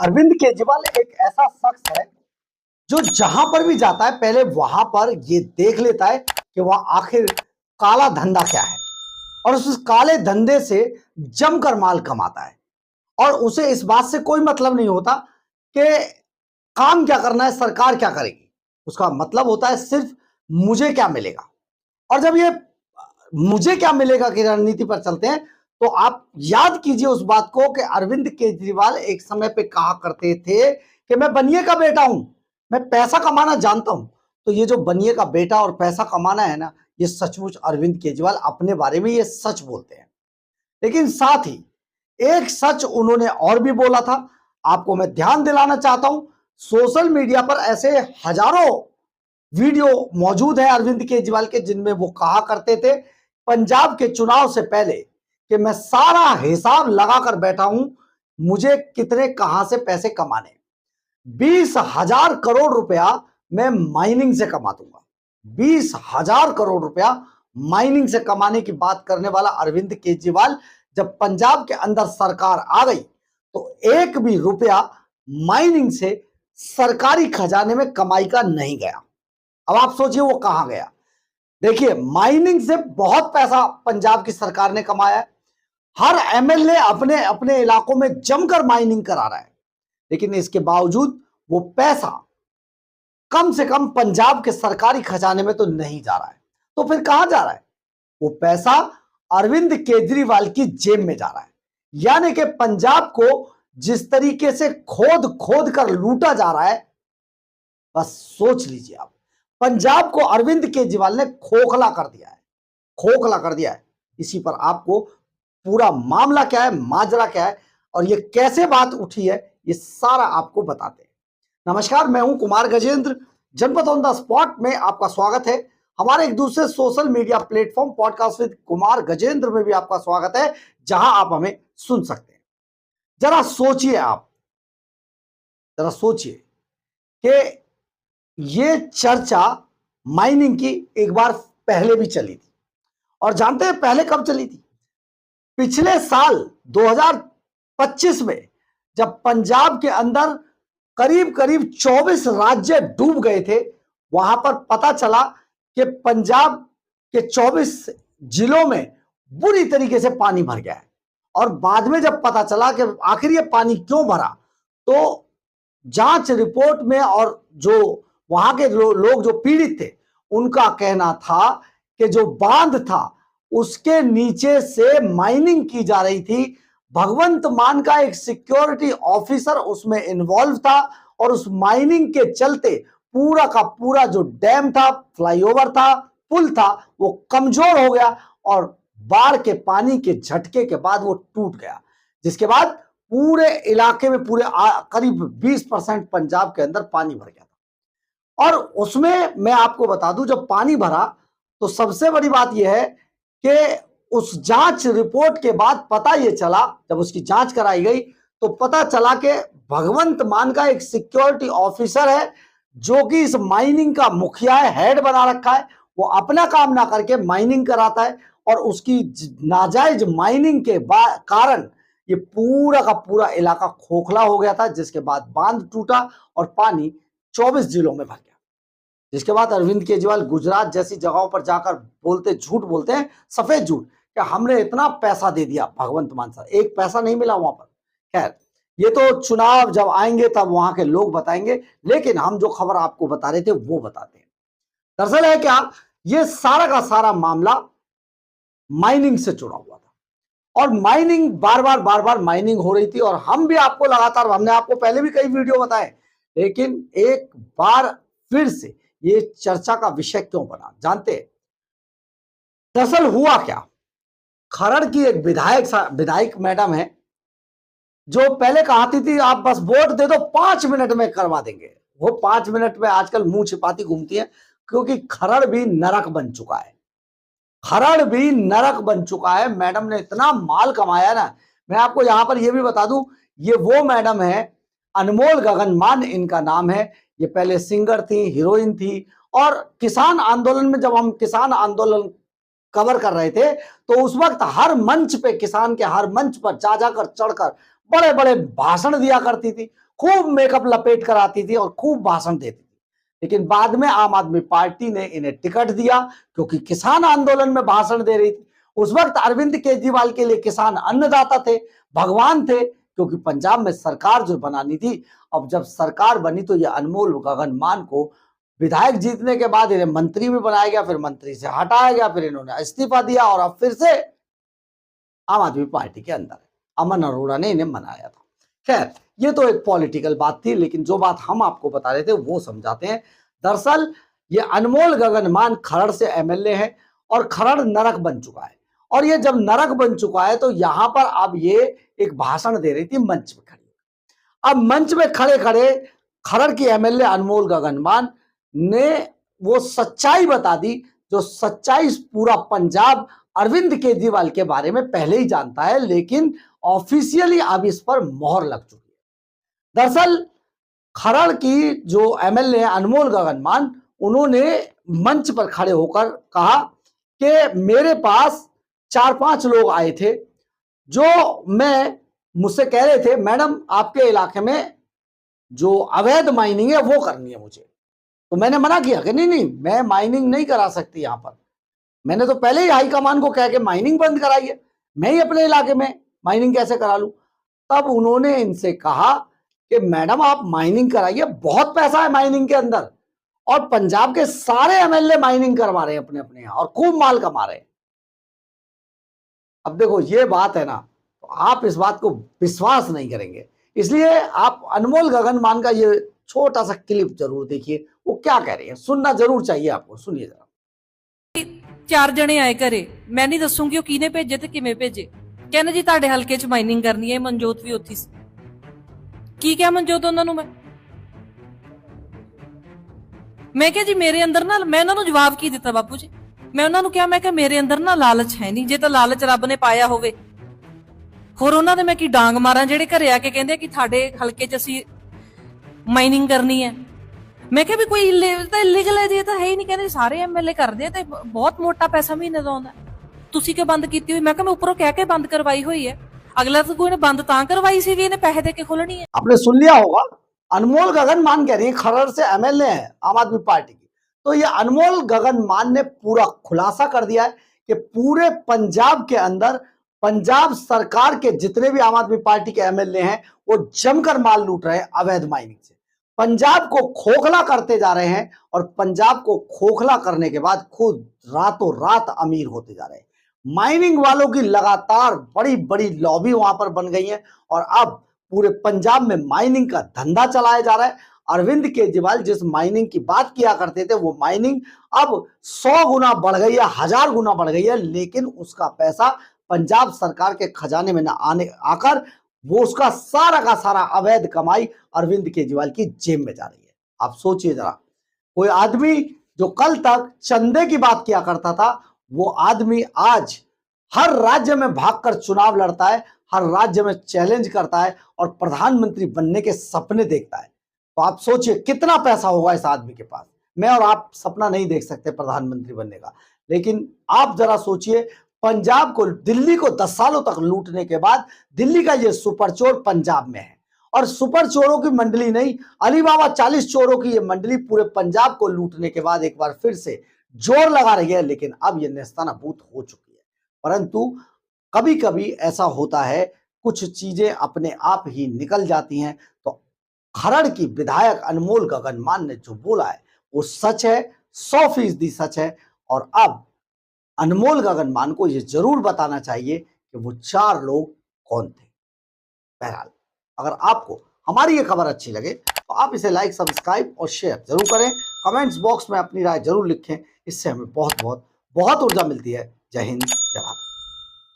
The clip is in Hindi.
अरविंद केजरीवाल एक ऐसा शख्स है जो जहां पर भी जाता है पहले वहां पर ये देख लेता है कि वह आखिर काला धंधा क्या है और उस काले धंधे से जमकर माल कमाता है और उसे इस बात से कोई मतलब नहीं होता कि काम क्या करना है, सरकार क्या करेगी। उसका मतलब होता है सिर्फ मुझे क्या मिलेगा। और जब ये मुझे क्या मिलेगा की रणनीति पर चलते हैं तो आप याद कीजिए उस बात को कि अरविंद केजरीवाल एक समय पे कहा करते थे कि मैं बनिए का बेटा हूं, मैं पैसा कमाना जानता हूं। तो ये जो बनिए का बेटा और पैसा कमाना है ना, ये सचमुच अरविंद केजरीवाल अपने बारे में ये सच बोलते हैं। लेकिन साथ ही एक सच उन्होंने और भी बोला था, आपको मैं ध्यान दिलाना चाहता हूं। सोशल मीडिया पर ऐसे हजारों वीडियो मौजूद है अरविंद केजरीवाल के जिनमें वो कहा करते थे पंजाब के चुनाव से पहले कि मैं सारा हिसाब लगाकर बैठा हूं, मुझे कितने कहां से पैसे कमाने। 20,000 करोड़ रुपया मैं माइनिंग से कमा दूंगा। 20,000 करोड़ रुपया माइनिंग से कमाने की बात करने वाला अरविंद केजरीवाल जब पंजाब के अंदर सरकार आ गई तो एक भी रुपया माइनिंग से सरकारी खजाने में कमाई का नहीं गया। अब आप सोचिए वो कहां गया। देखिए, माइनिंग से बहुत पैसा पंजाब की सरकार ने कमाया है। हर एमएलए अपने अपने इलाकों में जमकर माइनिंग करा रहा है, लेकिन इसके बावजूद वो पैसा कम से कम पंजाब के सरकारी खजाने में तो नहीं जा रहा है। तो फिर कहां जा रहा है? वो पैसा अरविंद केजरीवाल की जेब में जा रहा है। यानी कि पंजाब को जिस तरीके से खोद खोद कर लूटा जा रहा है, बस सोच लीजिए आप। पंजाब को अरविंद केजरीवाल ने खोखला कर दिया है, खोखला कर दिया है। इसी पर आपको पूरा मामला क्या है, माजरा क्या है और ये कैसे बात उठी है, ये सारा आपको बताते हैं। नमस्कार, मैं हूं कुमार गजेंद्र। जनपद ऑन द स्पॉट में आपका स्वागत है। हमारे एक दूसरे social media platform podcast with Kumar Gajendra में भी आपका स्वागत है, जहां आप हमें सुन सकते हैं। जरा सोचिए आप, जरा सोचिए कि ये चर्चा माइनिंग की एक बार पहले भी चली थी। और जानते हैं पहले कब चली थी? पिछले साल 2025 में जब पंजाब के अंदर करीब करीब 24 राज्य डूब गए थे। वहां पर पता चला कि पंजाब के 24 जिलों में बुरी तरीके से पानी भर गया है। और बाद में जब पता चला कि आखिर ये पानी क्यों भरा, तो जांच रिपोर्ट में और जो वहां के लोग जो पीड़ित थे उनका कहना था कि जो बांध था उसके नीचे से माइनिंग की जा रही थी। भगवंत मान का एक सिक्योरिटी ऑफिसर उसमें इन्वॉल्व था और उस माइनिंग के चलते पूरा का पूरा जो डैम था, फ्लाईओवर था, पुल था, वो कमजोर हो गया और बाढ़ के पानी के झटके के बाद वो टूट गया, जिसके बाद पूरे इलाके में पूरे करीब 20% पंजाब के अंदर पानी भर गया था। और उसमें मैं आपको बता दूं, जब पानी भरा तो सबसे बड़ी बात यह है कि उस जांच रिपोर्ट के बाद पता यह चला, जब उसकी जांच कराई गई तो पता चला कि भगवंत मान का एक सिक्योरिटी ऑफिसर है जो कि इस माइनिंग का मुखिया है, हेड बना रखा है। वो अपना काम ना करके माइनिंग कराता है और उसकी नाजायज माइनिंग के कारण ये पूरा का पूरा इलाका खोखला हो गया था, जिसके बाद बांध टूटा और पानी 24 जिलों में भर गया। जिसके बाद अरविंद केजरीवाल गुजरात जैसी जगहों पर जाकर बोलते, झूठ बोलते हैं, सफेद झूठ, कि हमने इतना पैसा दे दिया भगवंत मान साहब, एक पैसा नहीं मिला वहां पर। खैर, ये तो चुनाव जब आएंगे तब वहां के लोग बताएंगे, लेकिन हम जो खबर आपको बता रहे थे वो बताते हैं। दरअसल है क्या, ये सारा का सारा मामला माइनिंग से जुड़ा हुआ था और माइनिंग बार बार माइनिंग हो रही थी और हम भी आपको लगातार, हमने आपको पहले भी कई वीडियो बताए, लेकिन एक बार फिर से ये चर्चा का विषय क्यों बना, जानते हैं? दरअसल हुआ क्या, खरड़ की एक विधायक मैडम है जो पहले कहती थी आप बस वोट दे दो 5 मिनट में करवा देंगे। वो 5 मिनट में आजकल मुंह छिपाती घूमती है, क्योंकि खरड़ भी नरक बन चुका है। खरड़ भी नरक बन चुका है। मैडम ने इतना माल कमाया ना, मैं आपको यहां पर यह भी बता दूं, ये वो मैडम है, अनमोल गगनमान इनका नाम है। ये पहले सिंगर थी, हीरोइन थी और किसान आंदोलन में, जब हम किसान आंदोलन कवर कर रहे थे तो उस वक्त हर मंच पे, किसान के हर मंच पर जा जाकर चढ़कर बड़े बड़े भाषण दिया करती थी। खूब मेकअप लपेट कर आती थी और खूब भाषण देती थी। लेकिन बाद में आम आदमी पार्टी ने इन्हें टिकट दिया क्योंकि किसान आंदोलन में भाषण दे रही थी। उस वक्त अरविंद केजरीवाल के लिए किसान अन्नदाता थे, भगवान थे, क्योंकि पंजाब में सरकार जो बनानी थी। अब जब सरकार बनी तो ये अनमोल गगन मान को विधायक जीतने के बाद इन्हें मंत्री भी बनाया गया, फिर मंत्री से हटाया गया, फिर इन्होंने इस्तीफा दिया और अब फिर से आम आदमी पार्टी के अंदर है। अमन अरोड़ा ने इन्हें मनाया था। खैर, ये तो एक पॉलिटिकल बात थी, लेकिन जो बात हम आपको बता रहे थे वो समझाते हैं। दरअसल ये अनमोल गगन मान खरड़ से एमएलए है और खरड़ नरक बन चुका है। और ये जब नरक बन चुका है तो यहां पर अब ये एक भाषण दे रही थी मंच में खड़ी। अब मंच में खड़े खड़े खरड़ की एमएलए अनमोल गगन मान ने वो सच्चाई बता दी, जो सच्चाई पूरा पंजाब अरविंद केजरीवाल के बारे में पहले ही जानता है, लेकिन ऑफिशियली अब इस पर मोहर लग चुकी है। दरअसल खरड़ की जो एमएलए अनमोल गगन मान, उन्होंने मंच पर खड़े होकर कहा कि मेरे पास 4-5 लोग आए थे जो मुझसे कह रहे थे मैडम आपके इलाके में जो अवैध माइनिंग है वो करनी है मुझे। तो मैंने मना किया कि नहीं मैं माइनिंग नहीं करा सकती यहां पर। मैंने तो पहले ही हाईकमान को कह के माइनिंग बंद कराई है, मैं ही अपने इलाके में माइनिंग कैसे करा लूं। तब उन्होंने इनसे कहा कि मैडम आप माइनिंग कराइए, बहुत पैसा है माइनिंग के अंदर, और पंजाब के सारे एमएलए माइनिंग करवा रहे हैं अपने अपने यहां और खूब माल कमा रहे हैं। अब देखो ये बात है ना, तो आप इस बात को विश्वास नहीं करेंगे, इसलिए आप अनमोल गगन मान का ये छोटा सा क्लिप जरूर देखिए, वो क्या कह रही है, सुनना जरूर चाहिए आपको। सुनिए जरा। 4 जने आए घरे, मैं नहीं दसूंगी ਉਹ ਕਿਹਨੇ ਭੇਜੇ ਤੇ ਕਿਵੇਂ ਭੇਜੇ। ਕਹਿੰਦੇ ਜੀ ਤੁਹਾਡੇ ਹਲਕੇ 'ਚ ਮਾਈਨਿੰਗ ਕਰਨੀ ਹੈ, ਮਨਜੋਤ ਵੀ ਉੱਥੇ ਸੀ। ਕੀ ਕਿਹਾ ਮਨਜੋਤ ਉਹਨਾਂ ਨੂੰ ਮੈਂ ਕਿਹਾ ਜੀ ਮੇਰੇ ਅੰਦਰ ਨਾ, ਮੈਂ ਉਹਨਾਂ ਨੂੰ ਜਵਾਬ ਕੀ ਦਿੱਤਾ ਬਾਪੂ ਜੀ, ਮੈਂ ਉਹਨਾਂ ਨੂੰ ਕਿਹਾ ਮੈਂ ਕਿਹਾ ਮੇਰੇ ਅੰਦਰ ਨਾ ਲਾਲਚ ਹੈ ਨਹੀਂ, ਜੇ ਤਾਂ ਲਾਲਚ ਰੱਬ ਨੇ ਪਾਇਆ ਹੋਵੇ ਹੋਰ ਉਹਨਾਂ ਦੇ ਮੈਂ ਕੀ ਡਾਂਗ ਮਾਰਾਂ ਜਿਹੜੇ ਘਰੇ ਆ ਕੇ ਕਹਿੰਦੇ ਕਿ ਤੁਹਾਡੇ ਹਲਕੇ 'ਚ ਅਸੀਂ ਮਾਈਨਿੰਗ ਕਰਨੀ ਹੈ। ਮੈਂ ਕਿਹਾ ਵੀ ਕੋਈ ਇਲੀਗਲ ਹੈ ਜੀ, ਇਹ ਤਾਂ ਹੈ ਹੀ ਨਹੀਂ। ਕਹਿੰਦੇ ਸਾਰੇ ਐਮਐਲਏ ਕਰਦੇ ਆ ਤੇ ਬਹੁਤ ਮੋਟਾ ਪੈਸਾ ਮਹੀਨੇ ਦਾ ਆਉਂਦਾ, ਤੁਸੀਂ ਕਿਉਂ ਬੰਦ ਕੀਤੀ ਹੋਈ। ਮੈਂ ਕਿਹਾ ਮੈਂ ਉੱਪਰੋਂ ਕਹਿ ਕੇ ਬੰਦ ਕਰਵਾਈ ਹੋਈ ਹੈ, अगला तो कोई ने बंद तां करवाई सी भी इन्हें पैसे दे के खोलनी है। आपने सुन लिया होगा, अनमोल गगन मान कह रही है, खरड़ से एमएलए है आम आदमी पार्टी की। तो ये अनमोल गगन मान ने पूरा खुलासा कर दिया है कि पूरे पंजाब के अंदर पंजाब सरकार के जितने भी आम आदमी पार्टी के एमएलए हैं वो जमकर माल लूट रहे हैं अवैध माइनिंग से, पंजाब को खोखला करते जा रहे हैं और पंजाब को खोखला करने के बाद खुद रातों रात अमीर होते जा रहे हैं। माइनिंग वालों की लगातार बड़ी बड़ी लॉबी वहां पर बन गई है और अब पूरे पंजाब में माइनिंग का धंधा चलाया जा रहा है। अरविंद केजरीवाल जिस माइनिंग की बात किया करते थे वो माइनिंग अब 100 गुना बढ़ गई है, 1000 गुना बढ़ गई है, लेकिन उसका पैसा पंजाब सरकार के खजाने में न आकर वो उसका सारा का सारा अवैध कमाई अरविंद केजरीवाल की जेब में जा रही है। आप सोचिए जरा, कोई आदमी जो कल तक चंदे की बात किया करता था वो आदमी आज हर राज्य में भागकर चुनाव लड़ता है, हर राज्य में चैलेंज करता है और प्रधानमंत्री बनने के सपने देखता है। तो आप सोचिए कितना पैसा होगा इस आदमी के पास। मैं और आप सपना नहीं देख सकते प्रधानमंत्री बनने का, लेकिन आप जरा सोचिए पंजाब को, दिल्ली को 10 सालों तक लूटने के बाद दिल्ली का ये सुपर चोर पंजाब में है और सुपर चोरों की मंडली नहीं, अलीबाबा 40 चोरों की ये मंडली पूरे पंजाब को लूटने के बाद एक बार फिर से जोर लगा रही है, लेकिन अब ये नेस्तनाबूत हो चुकी है। परंतु कभी कभी ऐसा होता है, कुछ चीजें अपने आप ही निकल जाती हैं। तो खरड़ की विधायक अनमोल गगन मान ने जो बोला है वो सच है, 100% सच है। और अब अनमोल गगन मान को ये जरूर बताना चाहिए कि वो 4 लोग कौन थे। बहरहाल, अगर आपको हमारी ये खबर अच्छी लगे तो आप इसे लाइक, सब्सक्राइब और शेयर जरूर करें। कमेंट्स बॉक्स में अपनी राय जरूर लिखें, इससे हमें बहुत ऊर्जा मिलती है। जय हिंद।